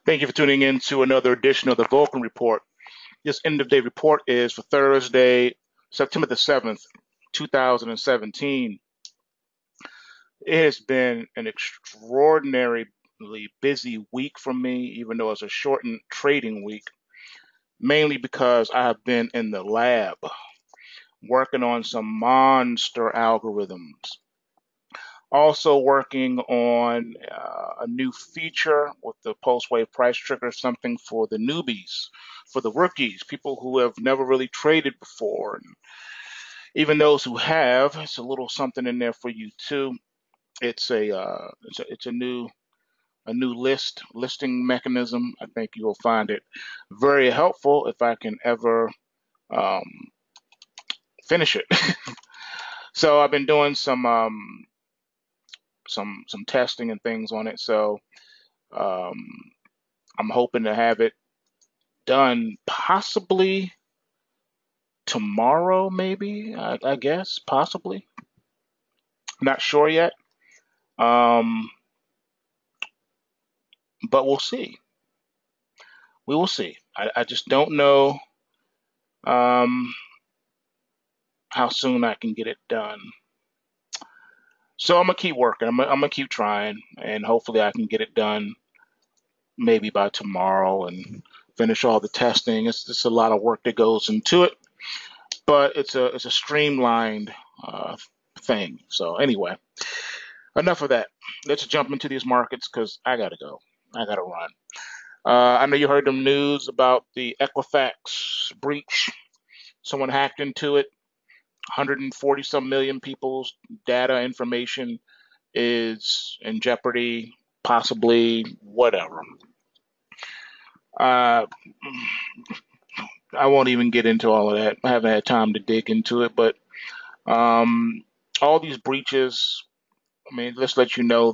Thank you for tuning in to another edition of the Vulcan Report. This end of day report is for Thursday, September the 7th, 2017. It has been an extraordinarily busy week for me, even though it's a shortened trading week, mainly because I have been in the lab working on some monster algorithms. Also working on a new feature with the post-wave price trigger, something for the newbies, for the rookies, people who have never really traded before. And even those who have, it's a little something in there for you too. It's a new listing mechanism. I think you will find it very helpful if I can ever um, finish it. So I've been doing some testing and things on it. So um, I'm hoping to have it done possibly tomorrow, maybe. I guess possibly. Not sure yet. Um, but we'll see. We will see. I just don't know um, how soon I can get it done. So I'm gonna keep working. I'm gonna keep trying, and hopefully I can get it done maybe by tomorrow and finish all the testing. It's just a lot of work that goes into it, but it's a streamlined uh, thing. So anyway, enough of that. Let's jump into these markets because I gotta go. I gotta run. I know you heard the news about the Equifax breach. Someone hacked into it. 140 some million people's data information is in jeopardy, possibly whatever. Uh, I won't even get into all of that. I haven't had time to dig into it, but um, all these breaches. I mean, let's let you know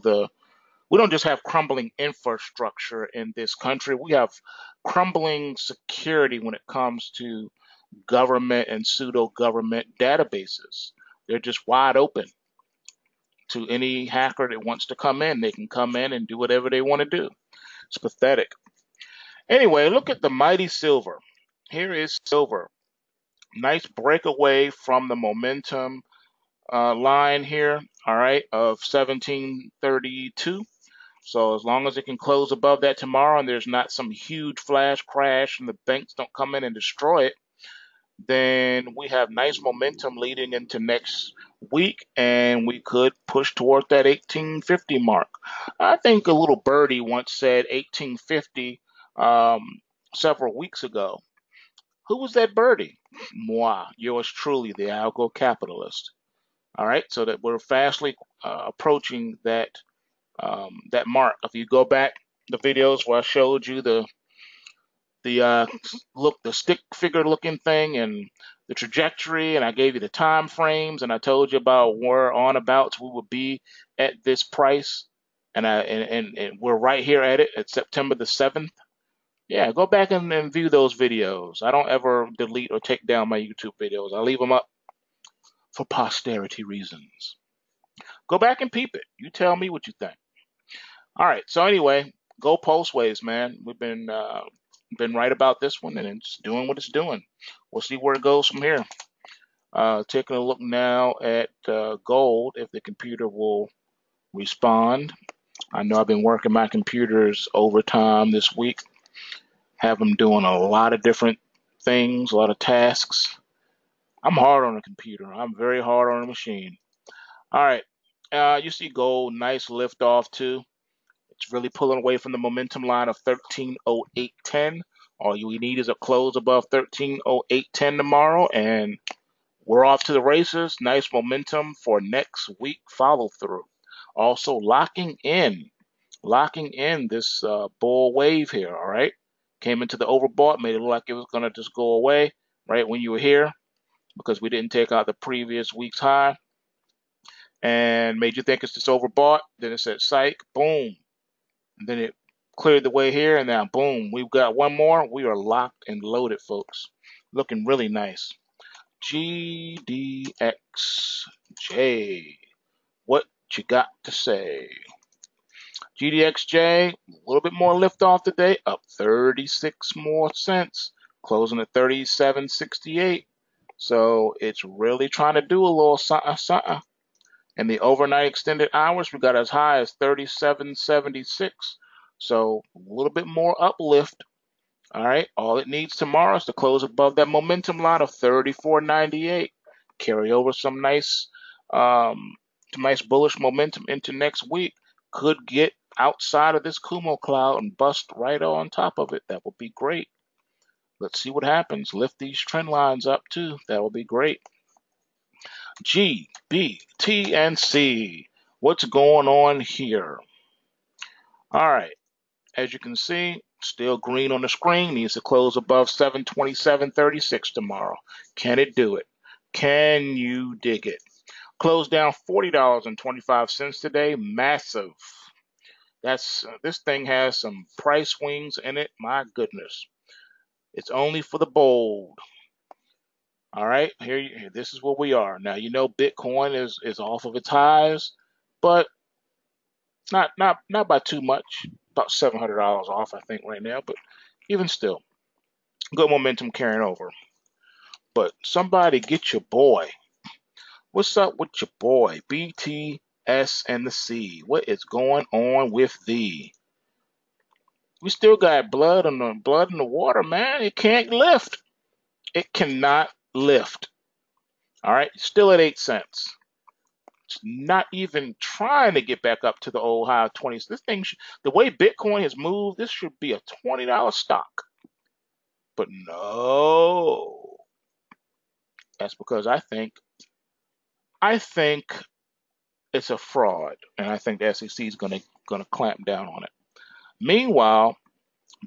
we don't just have crumbling infrastructure in this country. We have crumbling security when it comes to government and pseudo government databases. They're just wide open to any hacker that wants to come in. They can come in and do whatever they want to do. It's pathetic. Anyway, look at the mighty silver. Here is silver. Nice breakaway from the momentum line here, all right, of 1732. So as long as it can close above that tomorrow and there's not some huge flash crash and the banks don't come in and destroy it, then we have nice momentum leading into next week and we could push toward that 1850 mark. I think a little birdie once said 1850 several weeks ago. Who was that birdie? Moi, yours truly, the algo capitalist. All right, so that we're fastly approaching that mark. If you go back the videos where I showed you the the stick figure looking thing and the trajectory, and I gave you the time frames, and I told you about where on abouts we would be at this price, and we're right here at it at September the 7th. Yeah, go back and view those videos. I don't ever delete or take down my YouTube videos. I leave them up for posterity reasons. Go back and peep it. You tell me what you think. All right. So anyway, go postways, man. We've been right about this one, and it's doing what it's doing. We'll see where it goes from here. Taking a look now at gold, if the computer will respond. I know I've been working my computers overtime this week, have them doing a lot of different things, a lot of tasks. I'm hard on the computer. I'm very hard on the machine. All right. You see gold, nice lift off too. It's really pulling away from the momentum line of 1308.10. All you need is a close above 1308.10 tomorrow, and we're off to the races. Nice momentum for next week follow through. Also locking in this bull wave here. All right, came into the overbought, made it look like it was gonna just go away right when you were here because we didn't take out the previous week's high, and made you think it's just overbought. Then it said psych, boom, and then it cleared the way here, and now boom, we've got one more. We are locked and loaded, folks. Looking really nice. GDXJ. What you got to say? GDXJ, a little bit more lift off today, up 36 more cents, closing at 37.68. So it's really trying to do a little something, something. And the overnight extended hours, we got as high as 37.76. So a little bit more uplift. All right. All it needs tomorrow is to close above that momentum line of 34.98. Carry over um, some nice bullish momentum into next week. Could get outside of this Kumo cloud and bust right on top of it. That would be great. Let's see what happens. Lift these trend lines up too. That will be great. G, B, T, and C. What's going on here? All right. As you can see, still green on the screen. Needs to close above 727.36 tomorrow. Can it do it? Can you dig it? Closed down $40.25 today. Massive. This thing has some price swings in it. My goodness. It's only for the bold. All right, here this is where we are. Now you know Bitcoin is off of its highs, but not by too much. About $700 off, I think, right now. But even still, good momentum carrying over. But somebody get your boy. What's up with your boy? BTS and the C. What is going on with thee? We still got blood in the water, man. It can't lift. It cannot lift. All right, still at 8 cents. It's not even trying to get back up to the old high of 20s. This thing, the way Bitcoin has moved, this should be a $20 stock. But no, that's because I think it's a fraud, and I think the SEC is gonna clamp down on it. Meanwhile,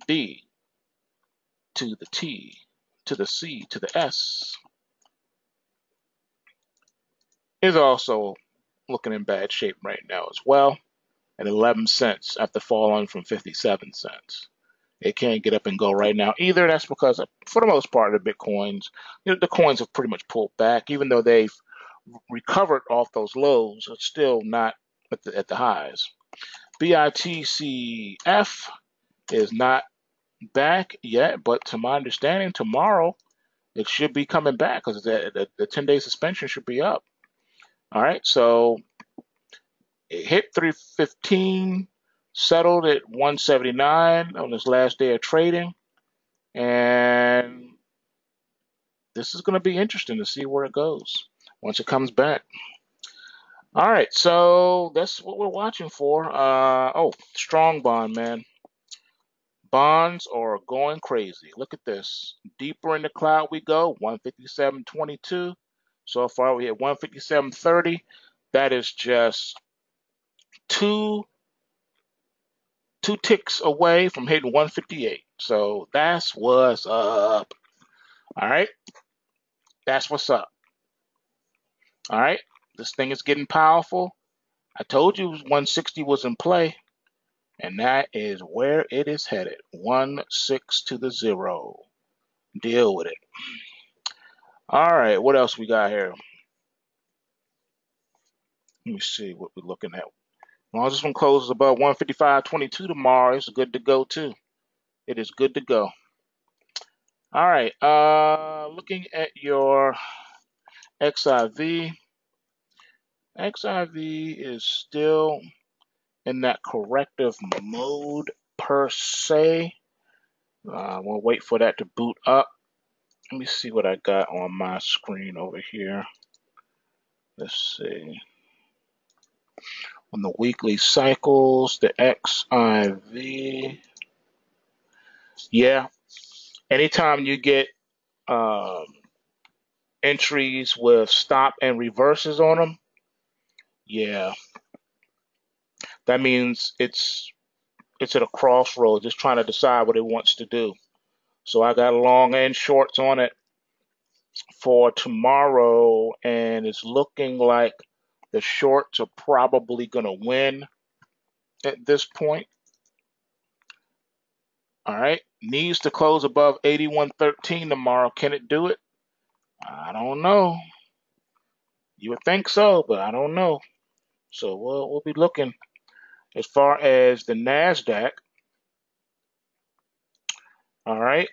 B to the T to the C to the S is also looking in bad shape right now as well, at 11 cents after falling from 57 cents. It can't get up and go right now either. That's because, for the most part, the Bitcoins, the coins have pretty much pulled back, even though they've recovered off those lows. It's still not at the highs. BITCF is not back yet, but to my understanding, tomorrow it should be coming back because the 10-day suspension should be up. All right, so it hit 315, settled at 179 on this last day of trading, and this is going to be interesting to see where it goes once it comes back. All right, so that's what we're watching for. Oh, strong bond, man. Bonds are going crazy. Look at this. Deeper in the cloud we go, 157.22. So far we hit 157.30. That is just two ticks away from hitting 158. So that's what's up. All right. That's what's up. All right. This thing is getting powerful. I told you 160 was in play, and that is where it is headed. 1-6 to the 0. Deal with it. All right. What else we got here? Let me see what we're looking at. As long as this one closes above 155.22 tomorrow, it's good to go too. It is good to go. All right. Looking at your XIV. XIV is still in that corrective mode per se. We'll wait for that to boot up. Let me see what I got on my screen over here. Let's see. On the weekly cycles, the XIV. Yeah. Anytime you get entries with stop and reverses on them, yeah, that means it's at a crossroads, just trying to decide what it wants to do. So I got long and shorts on it for tomorrow, and it's looking like the shorts are probably going to win at this point. All right, needs to close above 81.13 tomorrow. Can it do it? I don't know. You would think so, but I don't know. So we'll be looking. As far as the NASDAQ, all right,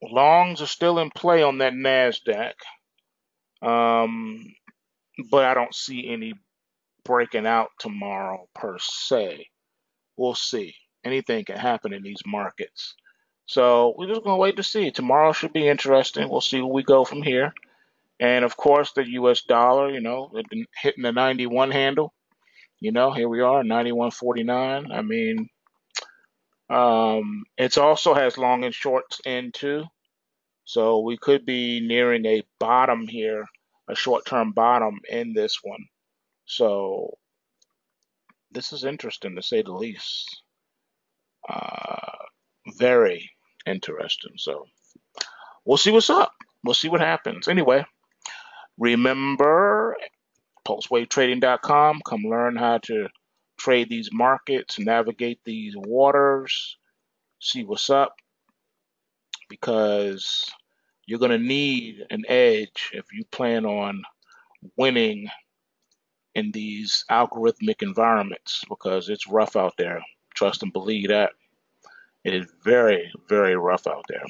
longs are still in play on that NASDAQ, um, but I don't see any breaking out tomorrow per se. We'll see. Anything can happen in these markets. So we're just going to wait to see. Tomorrow should be interesting. We'll see where we go from here. And of course, the US dollar, hitting the 91 handle. Here we are, 91.49. I mean, it also has long and shorts in too. So we could be nearing a bottom here, a short-term bottom in this one. So this is interesting to say the least. Uh, Very interesting. So we'll see what's up. We'll see what happens. Anyway, remember pulsewavetrading.com. Come learn how to trade these markets, navigate these waters, see what's up, because you're going to need an edge if you plan on winning in these algorithmic environments, because it's rough out there. Trust and believe that. It is very, very rough out there.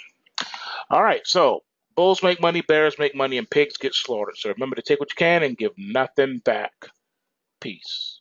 All right, so bulls make money, bears make money, and pigs get slaughtered. So remember to take what you can and give nothing back. Peace.